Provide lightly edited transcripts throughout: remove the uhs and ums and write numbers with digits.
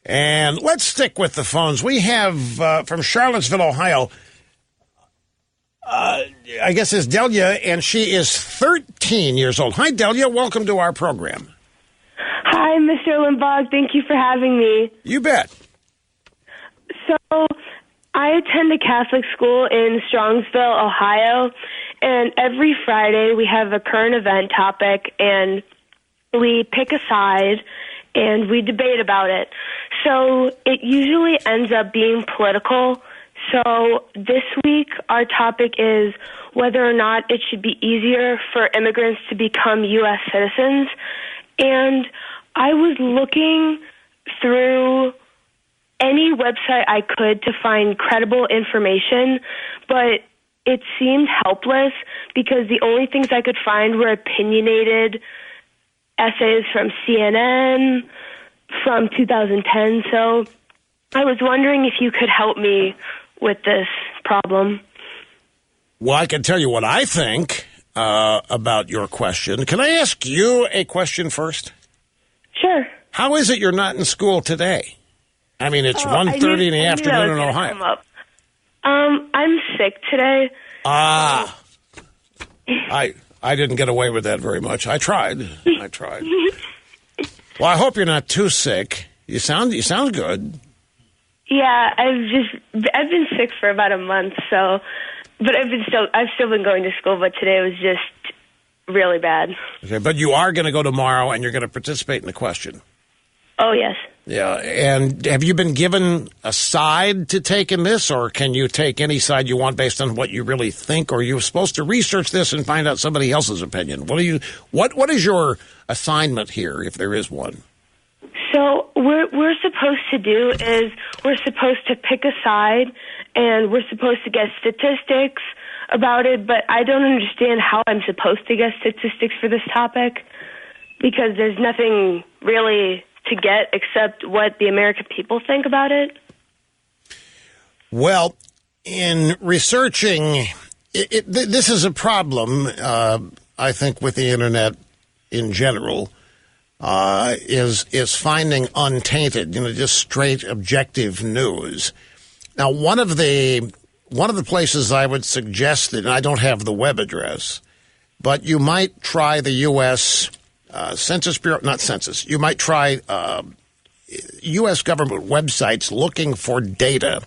And let's stick with the phones. We have from Charlottesville, Ohio, I guess it's Delia, and she is 13 years old. Hi, Delia. Welcome to our program. Hi, Mr. Limbaugh. Thank you for having me. You bet. So, I attend a Catholic school in Strongsville, Ohio, and every Friday we have a current event topic, and we pick a side, and we debate about it. So it usually ends up being political. So this week our topic is whether or not it should be easier for immigrants to become U.S. citizens. And I was looking through any website I could to find credible information, but it seemed helpless because the only things I could find were opinionated essays from CNN from 2010. So I was wondering if you could help me with this problem. Well, I can tell you what I think about your question. Can I ask you a question first? Sure. How is it you're not in school today? I mean, it's 1:30 in the afternoon in Ohio. I'm sick today. I didn't get away with that very much. I tried. Well, I hope you're not too sick. You sound good. Yeah, I've been sick for about a month, but I've still been going to school, but today was just really bad. Okay, but you are going to go tomorrow and you're going to participate in the question. Oh, yes. Yeah, and have you been given a side to take in this, or can you take any side you want based on what you really think, or are you supposed to research this and find out somebody else's opinion? What is your assignment here, if there is one? So we're supposed to do is we're supposed to pick a side, and we're supposed to get statistics about it, but I don't understand how I'm supposed to get statistics for this topic because there's nothing really to get except what the American people think about it. Well, in researching, this is a problem, I think, with the Internet in general, is finding untainted, just straight objective news. Now, one of the places I would suggest that, and I don't have the web address, but you might try the U.S. Census Bureau, not census. You might try U.S. government websites looking for data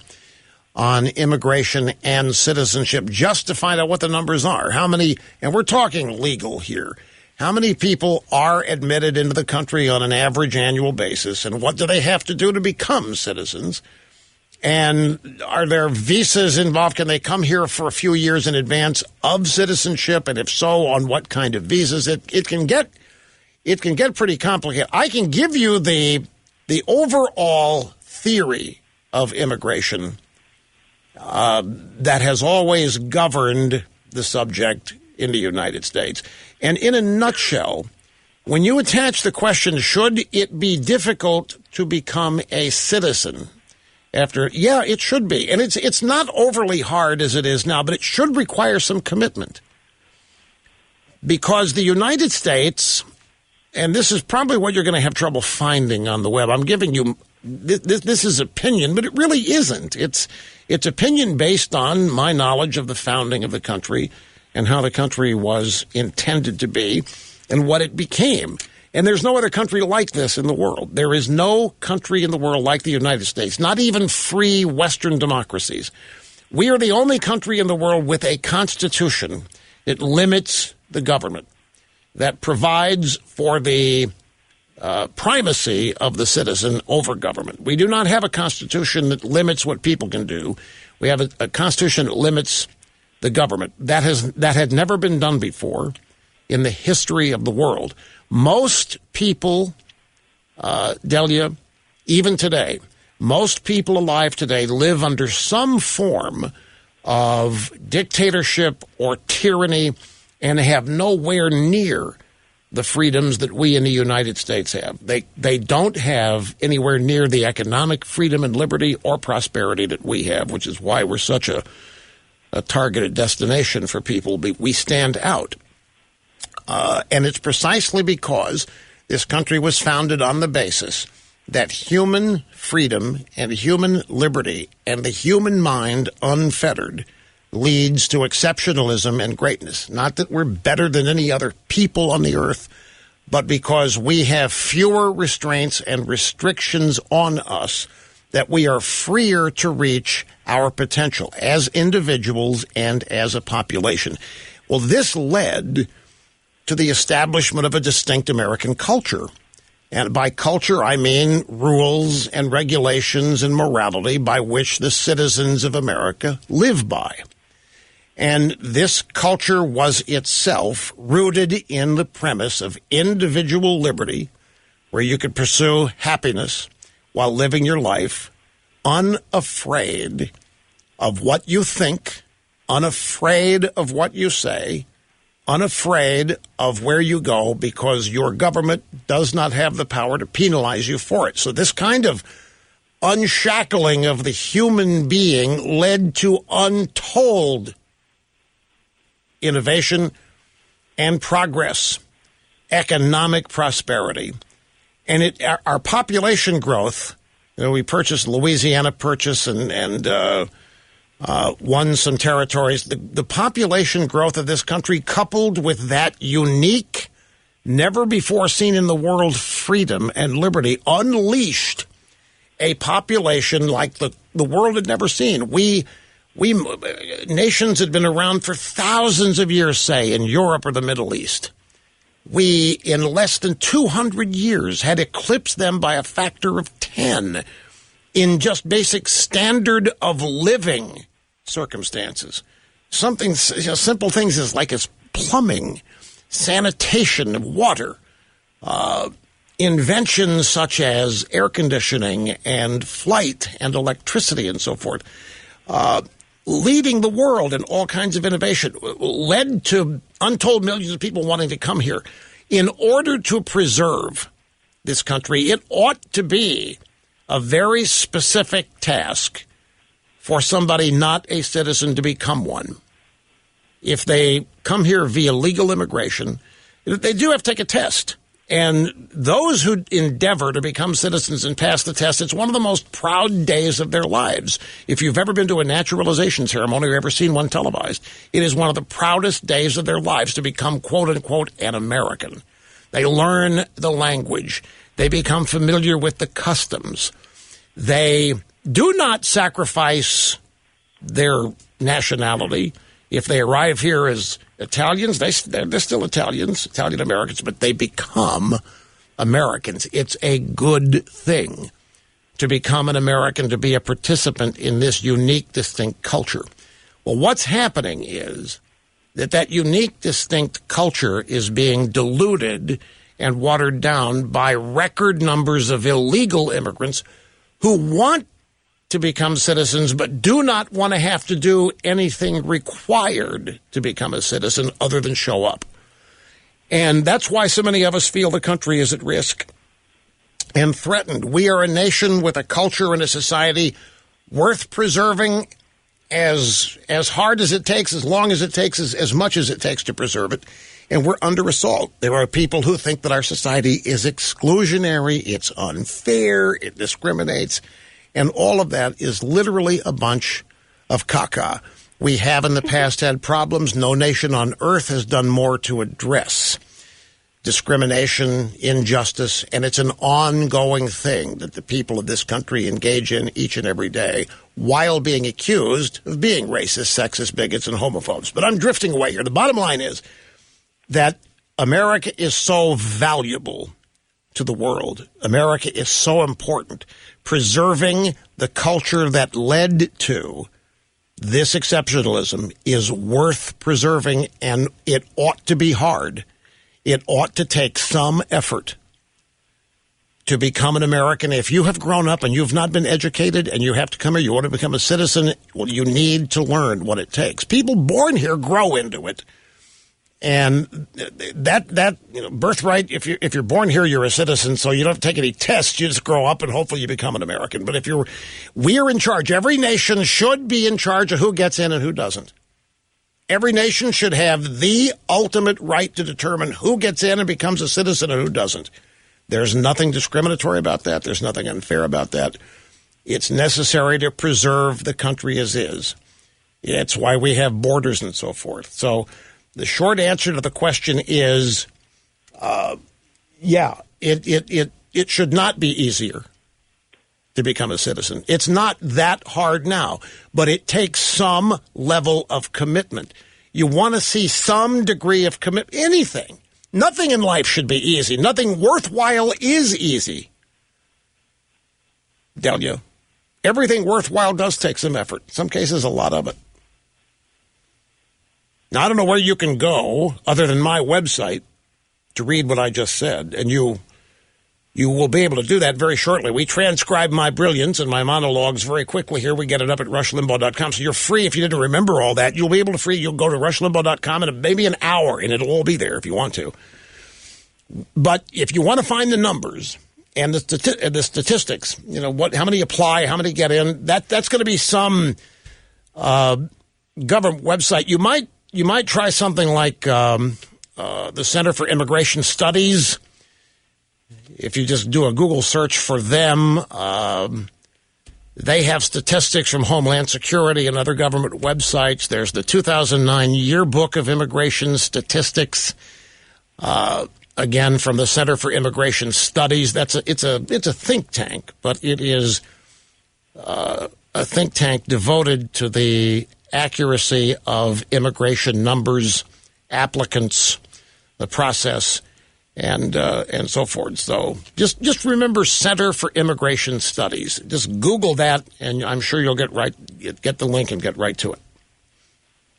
on immigration and citizenship just to find out what the numbers are. How many, and we're talking legal here, how many people are admitted into the country on an average annual basis, and what do they have to do to become citizens? And are there visas involved? Can they come here for a few years in advance of citizenship? And if so, on what kind of visas? It can get pretty complicated. I can give you the overall theory of immigration that has always governed the subject in the United States. And in a nutshell, when you attach the question, should it be difficult to become a citizen? It should be. And it's not overly hard as it is now, but it should require some commitment. Because the United States, and this is probably what you're going to have trouble finding on the web. I'm giving you, this is opinion, but it really isn't. It's opinion based on my knowledge of the founding of the country and how the country was intended to be and what it became. And there's no other country like this in the world. There is no country in the world like the United States, not even free Western democracies. We are the only country in the world with a constitution that limits the government, that provides for the primacy of the citizen over government. We do not have a constitution that limits what people can do. We have a constitution that limits the government. That had never been done before in the history of the world. Most people, Delia, even today, most people alive today live under some form of dictatorship or tyranny and have nowhere near the freedoms that we in the United States have. They don't have anywhere near the economic freedom and liberty or prosperity that we have, which is why we're such a targeted destination for people. We stand out. And it's precisely because this country was founded on the basis that human freedom and human liberty and the human mind unfettered leads to exceptionalism and greatness. Not that we're better than any other people on the earth, but because we have fewer restraints and restrictions on us, that we are freer to reach our potential as individuals and as a population. Well, this led to the establishment of a distinct American culture. And by culture, I mean rules and regulations and morality by which the citizens of America live by. And this culture was itself rooted in the premise of individual liberty, where you could pursue happiness while living your life, unafraid of what you think, unafraid of what you say, unafraid of where you go, because your government does not have the power to penalize you for it. So this kind of unshackling of the human being led to untold innovation and progress, economic prosperity. And our population growth, we purchased Louisiana Purchase and won some territories. The population growth of this country, coupled with that unique, never before seen in the world freedom and liberty, unleashed a population like the world had never seen. We nations had been around for thousands of years, say, in Europe or the Middle East. We, in less than 200 years, had eclipsed them by a factor of 10 in just basic standard of living circumstances. Something, simple things as plumbing, sanitation, water, inventions such as air conditioning and flight and electricity and so forth, leading the world in all kinds of innovation, led to untold millions of people wanting to come here. In order to preserve this country, it ought to be a very specific task for somebody not a citizen to become one. If they come here via legal immigration, they do have to take a test. And those who endeavor to become citizens and pass the test, it's one of the most proud days of their lives. If you've ever been to a naturalization ceremony or ever seen one televised, it is one of the proudest days of their lives to become, quote unquote, an American. They learn the language. They become familiar with the customs. They do not sacrifice their nationality. If they arrive here as Italians, they're still Italians, Italian Americans, but they become Americans. It's a good thing to become an American, to be a participant in this unique, distinct culture. Well, what's happening is that unique, distinct culture is being diluted and watered down by record numbers of illegal immigrants who want to become citizens but do not want to have to do anything required to become a citizen other than show up. And that's why so many of us feel the country is at risk and threatened. We are a nation with a culture and a society worth preserving as hard as it takes, as long as it takes, as much as it takes to preserve it. And we're under assault. There are people who think that our society is exclusionary, it's unfair, it discriminates. And all of that is literally a bunch of caca. We have in the past had problems no nation on earth has done more to address discrimination, injustice, and it's an ongoing thing that the people of this country engage in each and every day while being accused of being racist, sexist, bigots, and homophobes. But I'm drifting away here. The bottom line is that America is so valuable to the world. America is so important. Preserving the culture that led to this exceptionalism is worth preserving, and it ought to be hard. It ought to take some effort to become an American. If you have grown up and you've not been educated and you have to come here, you want to become a citizen, well, you need to learn what it takes. People born here grow into it. And that birthright, if you're born here, you're a citizen, so you don't have to take any tests. You just grow up and hopefully you become an American. But we are in charge. Every nation should be in charge of who gets in and who doesn't. Every nation should have the ultimate right to determine who gets in and becomes a citizen and who doesn't. There's nothing discriminatory about that. There's nothing unfair about that. It's necessary to preserve the country as is. It's why we have borders and so forth. So the short answer to the question is, it should not be easier to become a citizen. It's not that hard now, but it takes some level of commitment. You want to see some degree of commitment. Anything. Nothing in life should be easy. Nothing worthwhile is easy. Delia, everything worthwhile does take some effort. In some cases, a lot of it. Now, I don't know where you can go other than my website to read what I just said, and you will be able to do that very shortly. We transcribe my brilliance and my monologues very quickly here. We get it up at rushlimbaugh.com. So you're free if you didn't remember all that. You'll be able to you'll go to rushlimbaugh.com in maybe an hour, and it'll all be there if you want to. But if you want to find the numbers and the statistics, how many apply, how many get in, that's going to be some government website. You might try something like the Center for Immigration Studies. If you just do a Google search for them, they have statistics from Homeland Security and other government websites. There's the 2009 Yearbook of Immigration Statistics, again from the Center for Immigration Studies. It's a think tank, but it is a think tank devoted to the accuracy of immigration numbers, applicants, the process, and so forth. So just remember Center for Immigration Studies. Just Google that, and I'm sure you'll get the link and get right to it.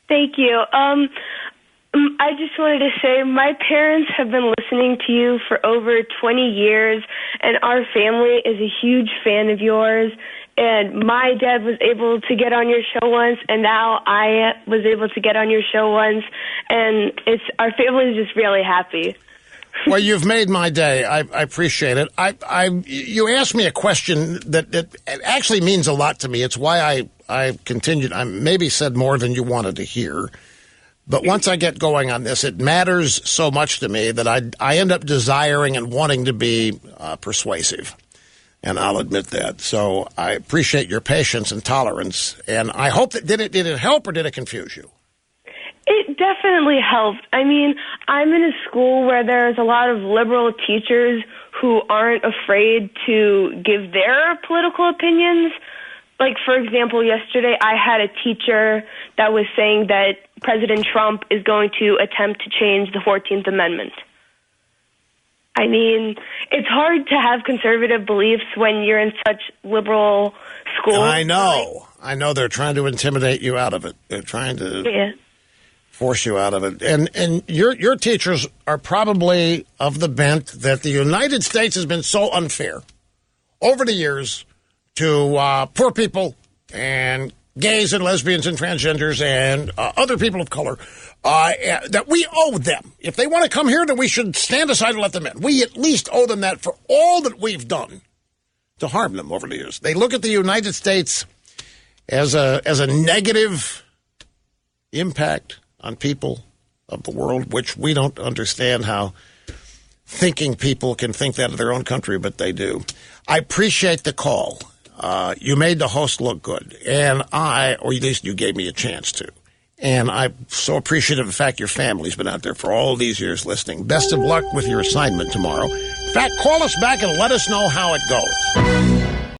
Thank you. I just wanted to say my parents have been listening to you for over 20 years, and our family is a huge fan of yours. And my dad was able to get on your show once, and now I was able to get on your show once, and our family is just really happy. Well, you've made my day. I appreciate it. You asked me a question that actually means a lot to me. It's why I continued. I maybe said more than you wanted to hear. But once I get going on this, it matters so much to me that I end up desiring and wanting to be persuasive. And I'll admit that. So I appreciate your patience and tolerance. And I hope that did it help or did it confuse you? It definitely helped. I mean, I'm in a school where there's a lot of liberal teachers who aren't afraid to give their political opinions. Like, for example, yesterday I had a teacher that was saying that President Trump is going to attempt to change the 14th Amendment. I mean, it's hard to have conservative beliefs when you're in such liberal schools. I know. I know they're trying to intimidate you out of it. They're trying to force you out of it. And your teachers are probably of the bent that the United States has been so unfair over the years to poor people and gays and lesbians and transgenders and other people of color, that we owe them. If they want to come here, then we should stand aside and let them in. We at least owe them that for all that we've done to harm them over the years. They look at the United States as a negative impact on people of the world, which we don't understand how thinking people can think that of their own country, but they do. I appreciate the call. You made the host look good, and or at least you gave me a chance to. And I'm so appreciative of the fact your family's been out there for all these years listening. Best of luck with your assignment tomorrow. In fact, call us back and let us know how it goes.